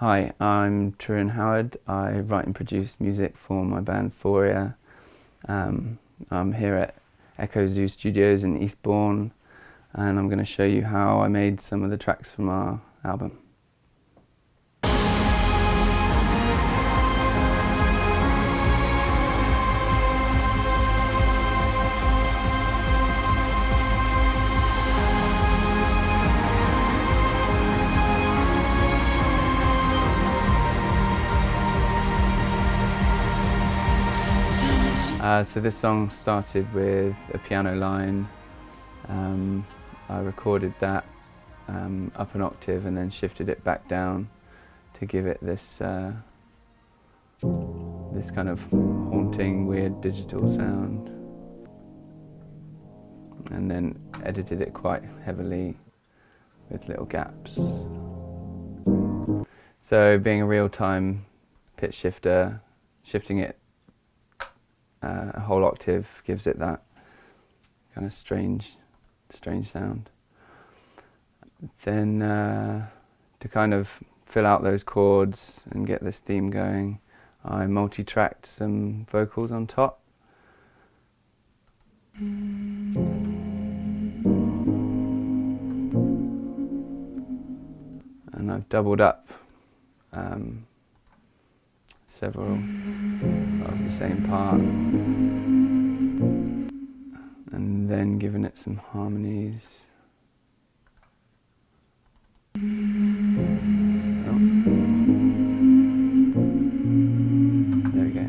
Hi, I'm Trewin Howard. I write and produce music for my band Phoria. I'm here at Echo Zoo Studios in Eastbourne, and I'm going to show you how I made some of the tracks from our album. So this song started with a piano line. I recorded that up an octave and then shifted it back down to give it this this kind of haunting, weird digital sound, and then edited it quite heavily with little gaps. So being a real-time pitch shifter, shifting it a whole octave gives it that kind of strange sound. Then to kind of fill out those chords and get this theme going, I multi-tracked some vocals on top. And I've doubled up several of the same part, and then given it some harmonies. Oh. There we go.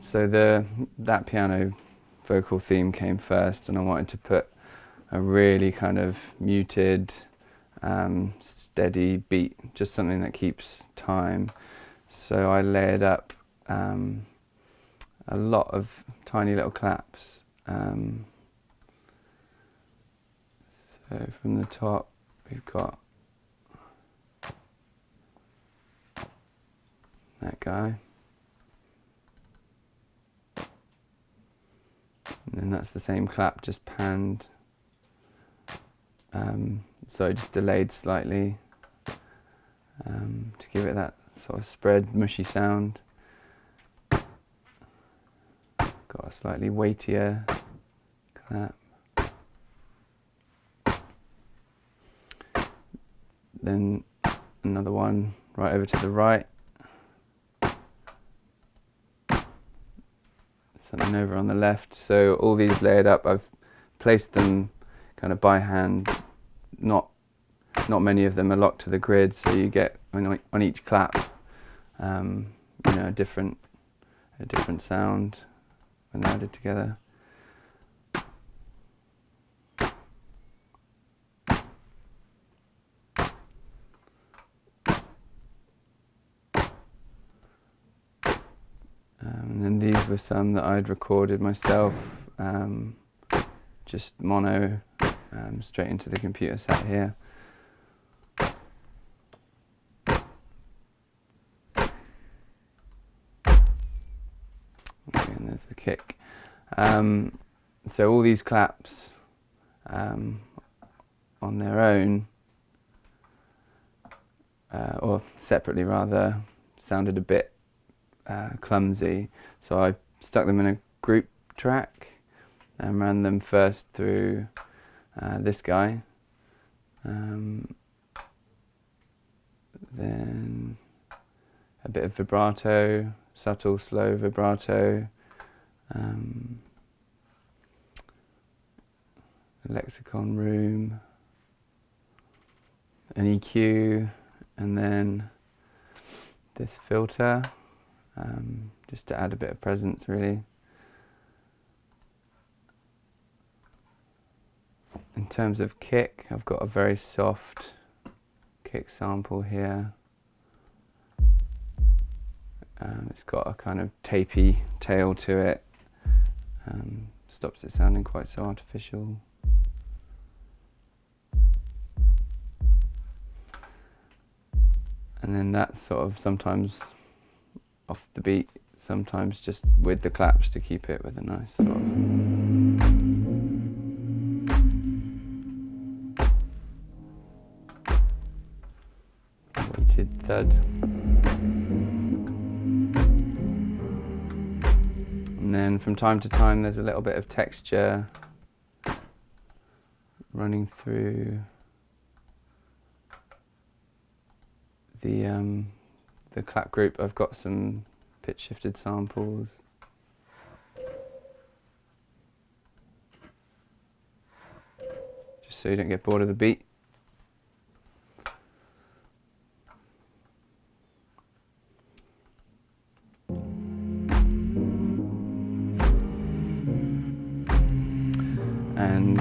So that piano vocal theme came first, and I wanted to put a really kind of muted, steady beat, just something that keeps time. So I layered up a lot of tiny little claps. So from the top we've got that guy. And then that's the same clap, just panned. So I just delayed slightly to give it that sort of spread, mushy sound. Got a slightly weightier clap. Then another one right over to the right. Something over on the left. So all these layered up, I've placed them kind of by hand. Not many of them are locked to the grid, so you get on each clap, you know, a different sound when they're added together. And then these were some that I'd recorded myself, just mono, straight into the computer set here. Okay, and there's the kick. So all these claps on their own, or separately rather, sounded a bit clumsy, so I stuck them in a group track and ran them first through this guy, then a bit of vibrato, subtle slow vibrato, lexicon room, an EQ, and then this filter, just to add a bit of presence really. In terms of kick, I've got a very soft kick sample here. It's got a kind of tapey tail to it, stops it sounding quite so artificial. And then that's sort of sometimes off the beat, sometimes just with the claps to keep it with a nice sort of weighted thud. And then from time to time there's a little bit of texture running through the clap group. I've got some pitch shifted samples. Just so you don't get bored of the beat. And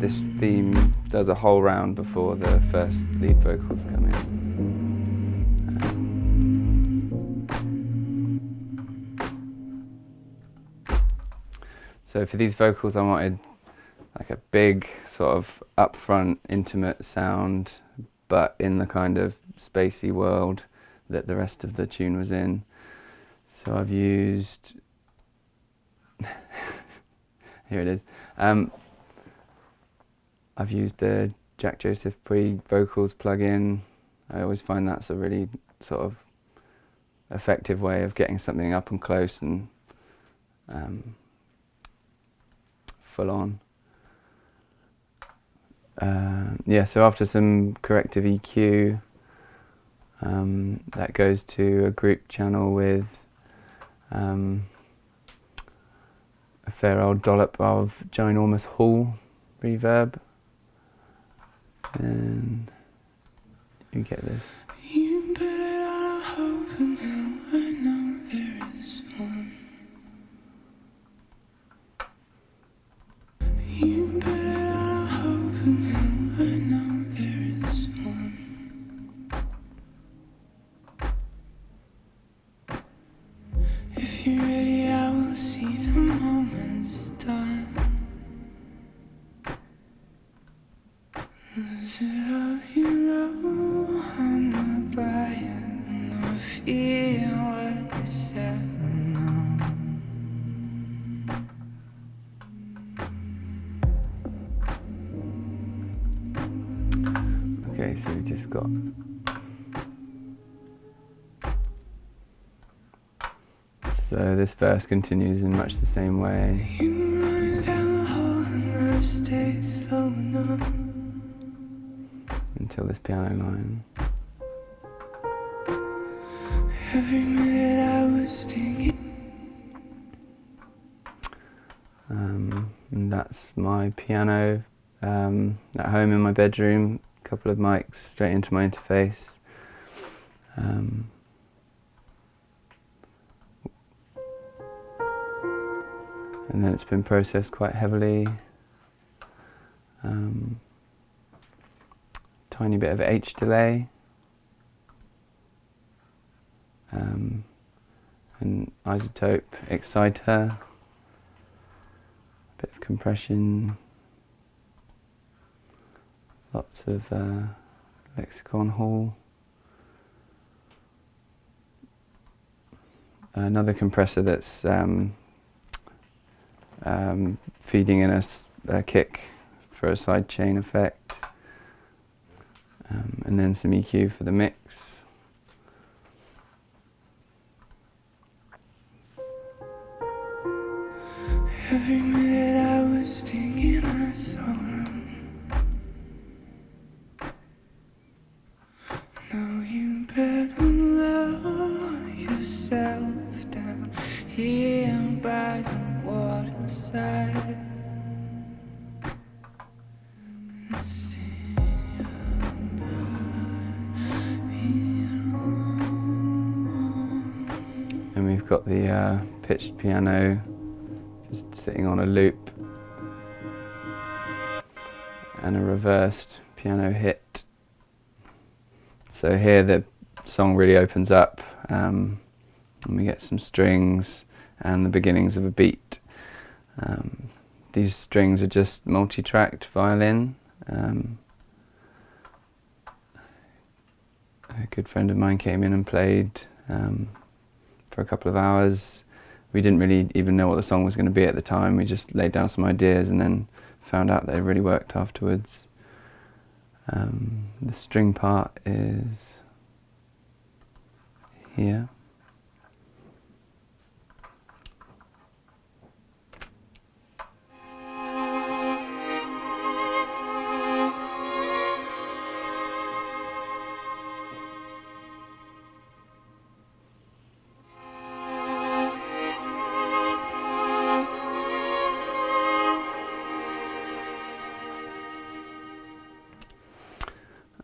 this theme does a whole round before the first lead vocals come in. So for these vocals I wanted like a big sort of upfront intimate sound, but in the kind of spacey world that the rest of the tune was in. So I've used, here it is, I've used the Jack Joseph pre-vocals plugin. I always find that's a really sort of effective way of getting something up and close and full on. Yeah, so after some corrective EQ, that goes to a group channel with a fair old dollop of ginormous hall reverb, and you get this. You put it on a hope, and now I know there is one. You put it on a hope, and now I know there is one. If you're ready, I will see the moment's done. Is it of you know I'm not buying or feeling what you said? No. Okay, so we just got so this verse continues in much the same way. You run down the hall and I stay slow enough until this piano line. Every minute I was thinking. And that's my piano at home in my bedroom. A couple of mics straight into my interface. And then it's been processed quite heavily. Tiny bit of H delay. An isotope exciter. Bit of compression. Lots of lexicon hall. Another compressor that's feeding in a kick for a sidechain effect, and then some EQ for the mix. Every minute I was thinking I saw her. Now you better lower yourself down here by the waterside. And we've got the pitched piano just sitting on a loop and a reversed piano hit. So here the song really opens up and we get some strings and the beginnings of a beat. These strings are just multi-tracked violin, a good friend of mine came in and played for a couple of hours. We didn't really even know what the song was going to be at the time. We just laid down some ideas and then found out they really worked afterwards. The string part is here.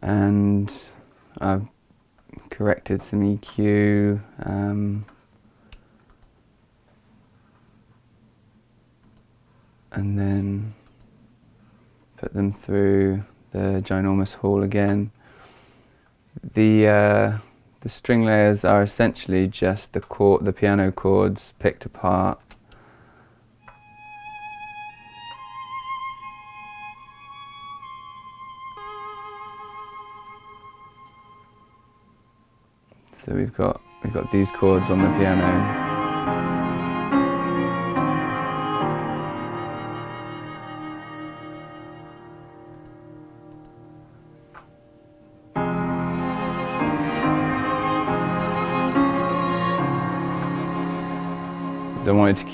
And I've corrected some EQ, and then put them through the ginormous hall again. The string layers are essentially just the piano chords picked apart. So we've got these chords on the piano. So I wanted to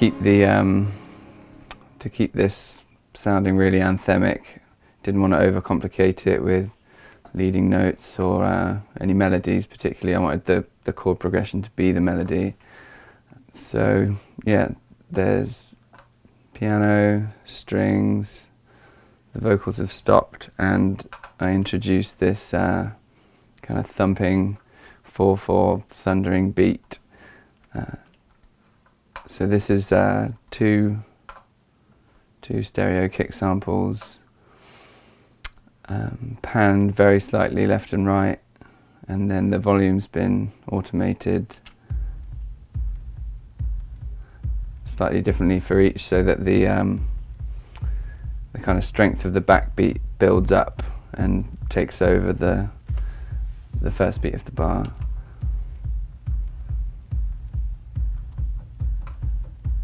keep this sounding really anthemic. Didn't want to overcomplicate it with leading notes or any melodies particularly. I wanted the chord progression to be the melody. So yeah, there's piano, strings, the vocals have stopped, and I introduced this kind of thumping 4/4 thundering beat. So this is two stereo kick samples, panned very slightly left and right, and then the volume's been automated slightly differently for each, so that the kind of strength of the backbeat builds up and takes over the first beat of the bar.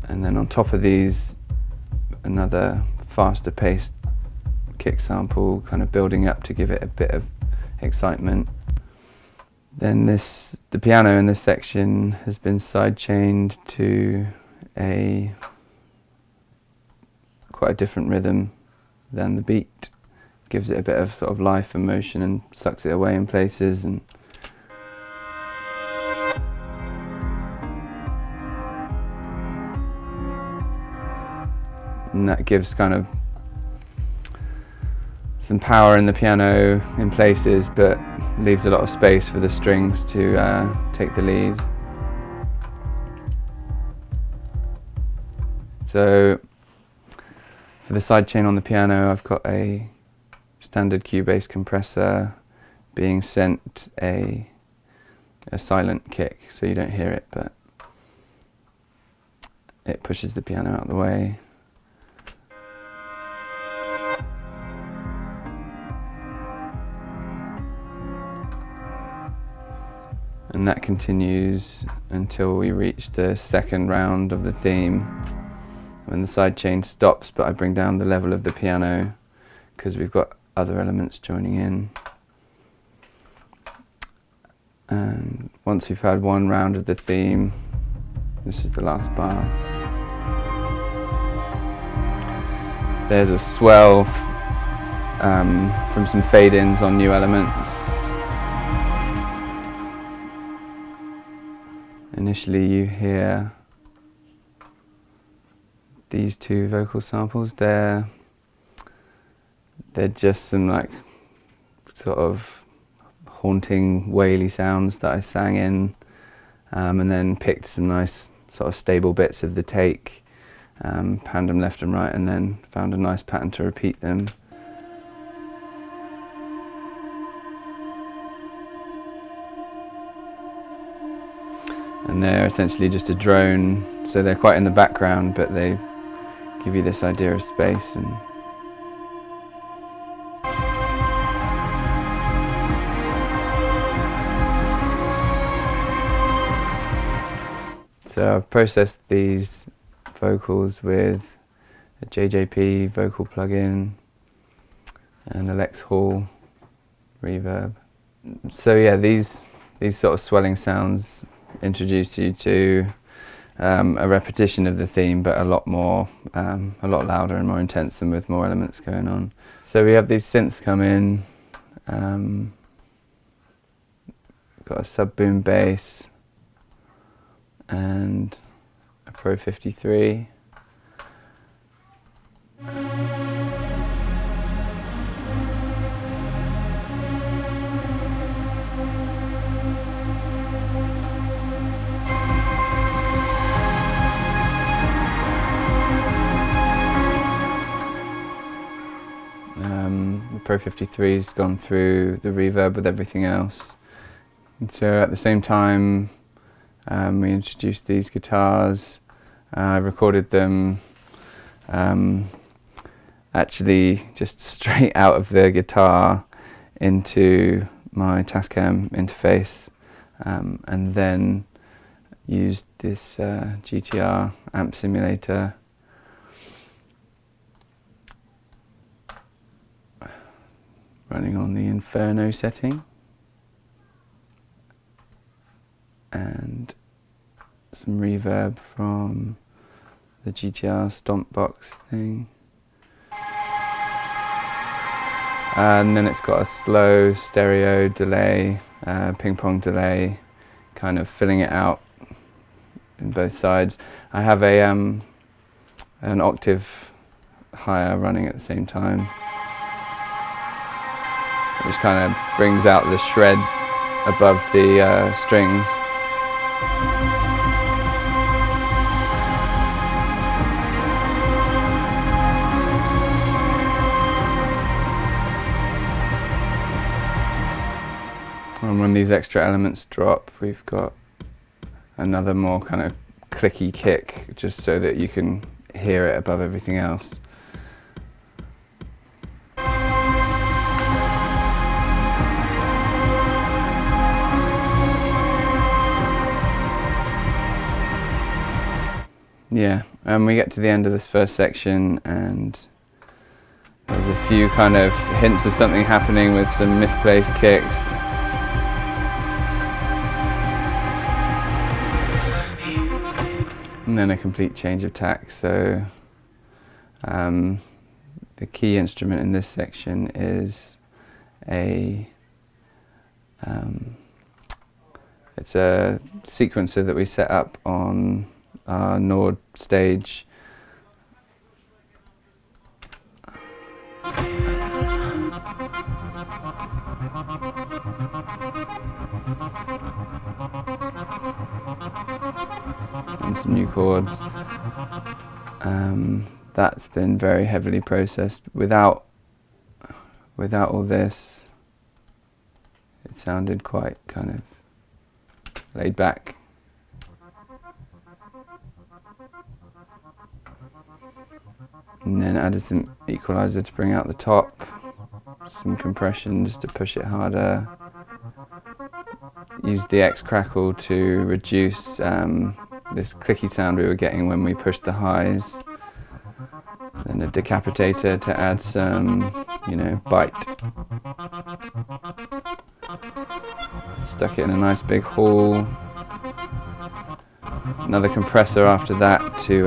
And then on top of these, another faster paced kick sample, kind of building up to give it a bit of excitement. Then the piano in this section has been sidechained to quite a different rhythm than the beat. Gives it a bit of sort of life and motion and sucks it away in places, and that gives kind of some power in the piano in places, but leaves a lot of space for the strings to take the lead. So for the sidechain on the piano, I've got a standard Cubase compressor being sent a silent kick, so you don't hear it, but it pushes the piano out of the way. And that continues until we reach the second round of the theme, when the sidechain stops, but I bring down the level of the piano because we've got other elements joining in. And once we've had one round of the theme, this is the last bar, there's a swell from some fade-ins on new elements. Initially you hear these two vocal samples. They're just some like sort of haunting waily sounds that I sang in, and then picked some nice sort of stable bits of the take, panned them left and right, and then found a nice pattern to repeat them. And they're essentially just a drone, so they're quite in the background, but they give you this idea of space. And So I've processed these vocals with a JJP vocal plugin and a Lex Hall reverb. So yeah, these sort of swelling sounds introduce you to a repetition of the theme, but a lot louder and more intense and with more elements going on. So we have these synths come in, got a sub boom bass and a Pro 53. The Pro 53's gone through the reverb with everything else. And so at the same time we introduced these guitars. I recorded them actually just straight out of the guitar into my Tascam interface, and then used this GTR amp simulator running on the Inferno setting, and some reverb from the GTR stomp box thing. And then it's got a slow stereo delay, ping pong delay, kind of filling it out in both sides. I have a an octave higher running at the same time, which kind of brings out the shred above the strings. And when these extra elements drop, we've got another more kind of clicky kick, just so that you can hear it above everything else. Yeah, and we get to the end of this first section and there's a few kind of hints of something happening with some misplaced kicks. And then a complete change of tack. So the key instrument in this section is it's a sequencer that we set up on our Nord stage. And some new chords. That's been very heavily processed. Without all this, it sounded quite kind of laid back. And then added some equalizer to bring out the top, some compression just to push it harder. Used the X crackle to reduce this clicky sound we were getting when we pushed the highs. Then a decapitator to add some, bite. Stuck it in a nice big hall. Another compressor after that to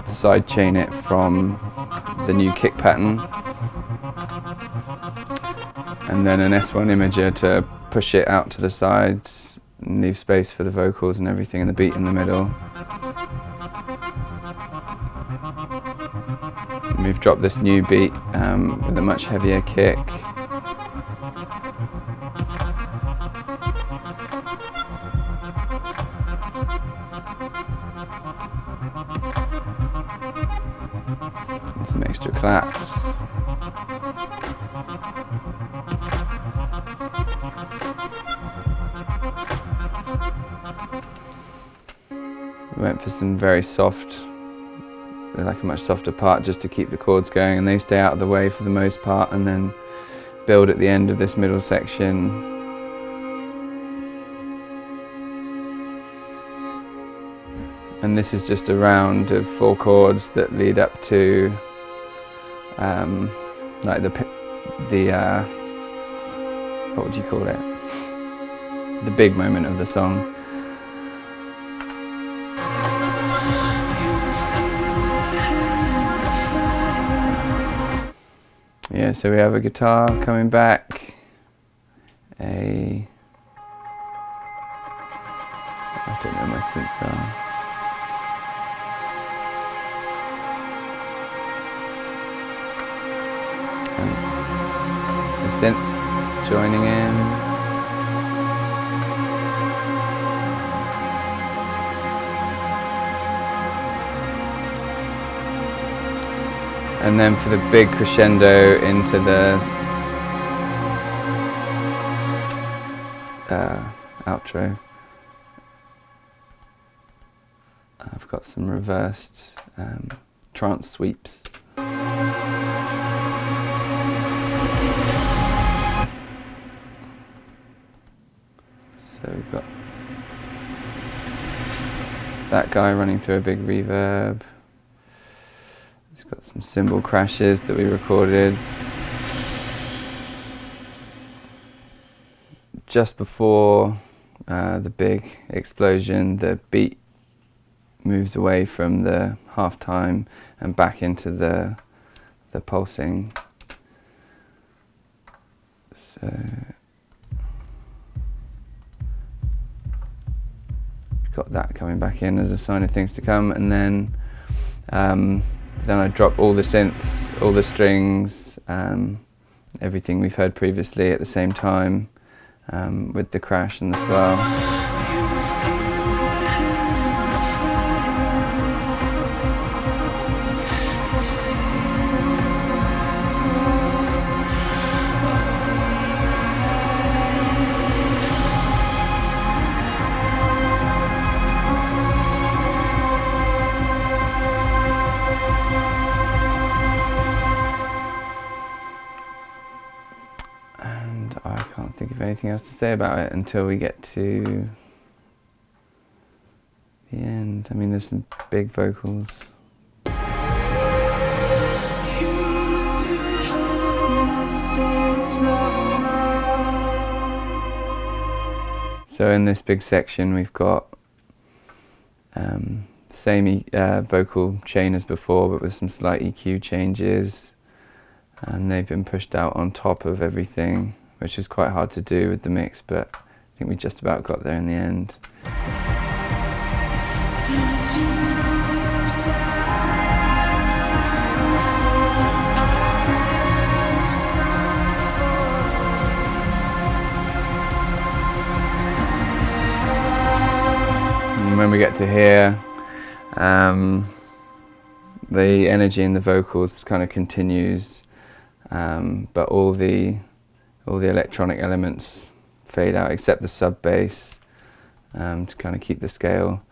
sidechain it from the new kick pattern. And then an S1 imager to push it out to the sides and leave space for the vocals and everything and the beat in the middle. And we've dropped this new beat with a much heavier kick. And some extra claps. We went for some very soft, like a much softer part, just to keep the chords going, and they stay out of the way for the most part, and then build at the end of this middle section. And this is just a round of 4 chords that lead up to like the what would you call it? The big moment of the song. Yeah, so we have a guitar coming back, I don't know my synths are. The synth joining in. And then for the big crescendo into the outro, I've got some reversed trance sweeps. So we've got that guy running through a big reverb. It's got some cymbal crashes that we recorded. Just before the big explosion, the beat moves away from the half time and back into the pulsing. So got that coming back in as a sign of things to come, and then I drop all the synths, all the strings, everything we've heard previously at the same time, with the crash and the swell. I can't think of anything else to say about it until we get to the end. I mean, there's some big vocals. So in this big section we've got same vocal chain as before, but with some slight EQ changes, and they've been pushed out on top of everything, which is quite hard to do with the mix, but I think we just about got there in the end. And when we get to here, the energy in the vocals kind of continues, but all the electronic elements fade out except the sub bass, to kind of keep the scale.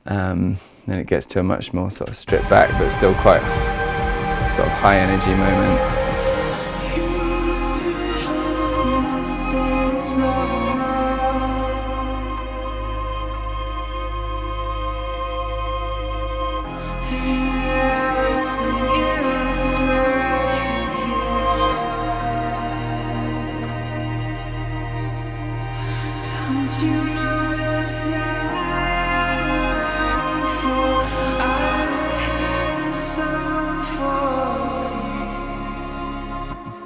Then it gets to a much more sort of stripped back but still quite sort of high energy moment.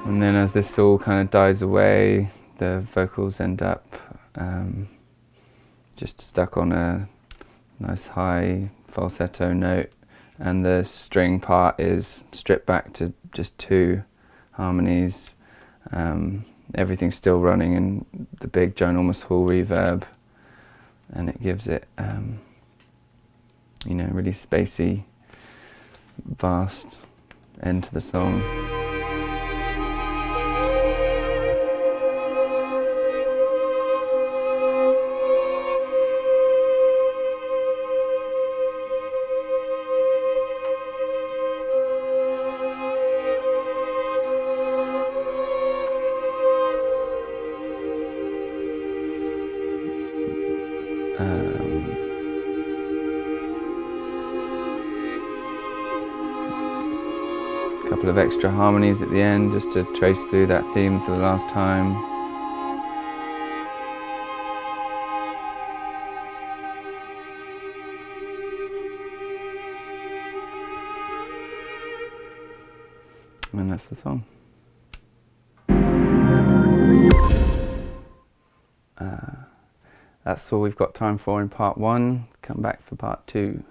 And then as this all kind of dies away, the vocals end up just stuck on a nice high falsetto note, and the string part is stripped back to just 2 harmonies. Everything's still running in the big ginormous hall reverb, and it gives it you know, really spacey, vast end to the song. couple of extra harmonies at the end just to trace through that theme for the last time. And that's the song. That's all we've got time for in part 1. Come back for part 2.